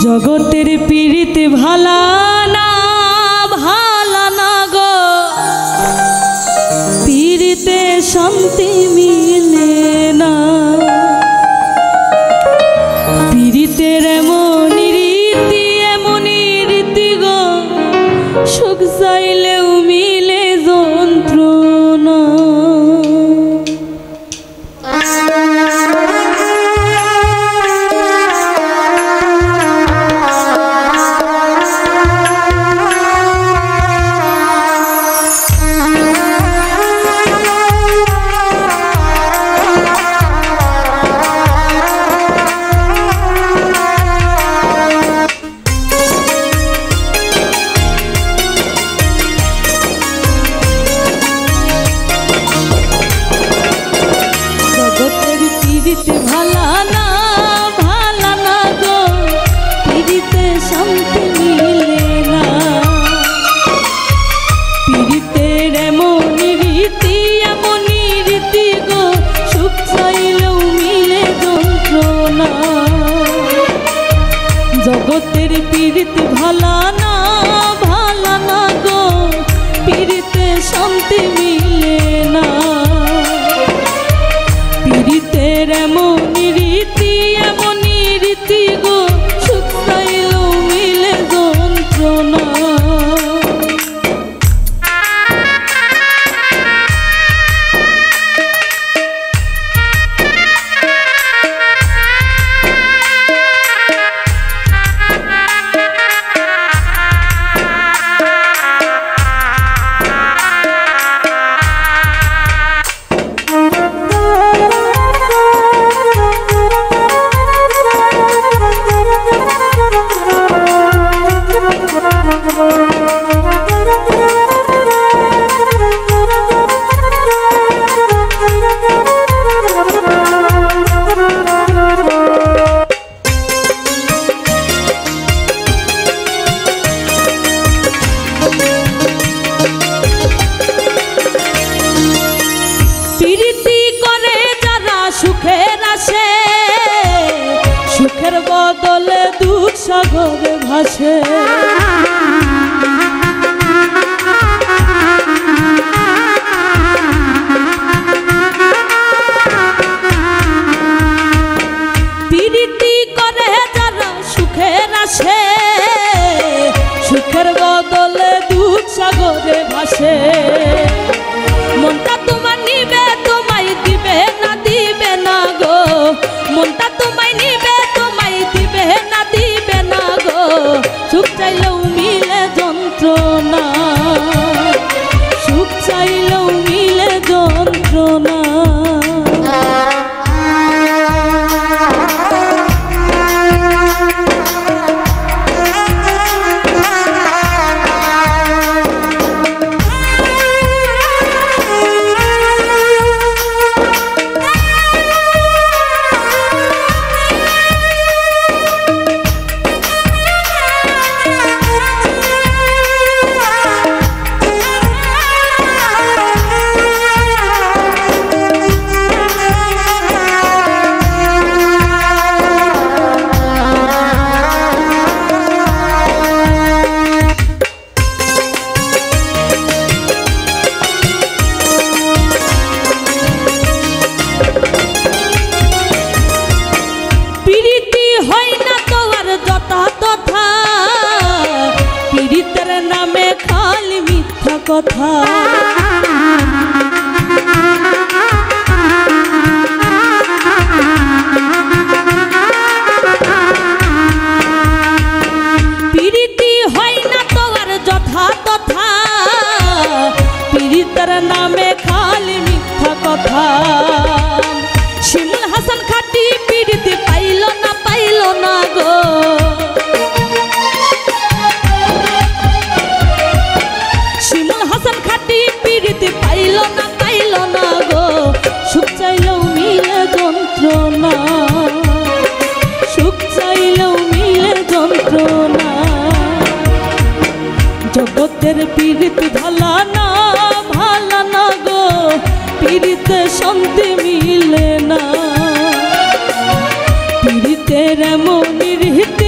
জগতের পীড়িত ভালা না গো, পীড়িতে শান্তি মিলে না। পীড়িতের এমন রীতি গো, সুখ চাইলেও মিলে যন্ত্রণা। ভালা না গো, পীড়িতে শান্তি মিলে না। পীড়িতের এমন রীতি গো, সুখ চাইলেও মিলে যন্ত্রণা। জগতের পীড়িত ভালা না গো, পীড়িতে শান্তি মিলে না। পীড়িতের এমন রীতি গো, সুখ চাইলেও মিলে যন্ত্রণা। সুখের বদলে দুঃখ সাগরে ভাসে। পীড়িতি করে যারা সুখের আসে, সুখের বদলে দুঃখ সাগরে ভাসে। মনটা তোমার নিবে, তোমায় দিবে না গো। মনটা তোমায় নিবে, তোমায় দিবে না গো। সুখ চাইলেও মিলে যন্ত্রণা, সুখ চাইলেও মিলে যন্ত্রণা। পীড়িতের নামে খালি মিথ্যা কথা। পীড়িতি হয় না তো আর যথা তথা, পীড়িতের নামে খালি মিথ্যা কথা। শিমুল হাসান খাটি পীড়িতি পাইল না গো। শিমুল হাসান খাটি পীড়িতি পাইল না গো। সুখ চাইলেও মিলে যন্ত্রণা, সুখ চাইলেও মিলে যন্ত্রণা। জগতের পীড়িত ভালা না গো, পীড়িতে শান্তি মিলে না। পীড়িতের এমন রীতি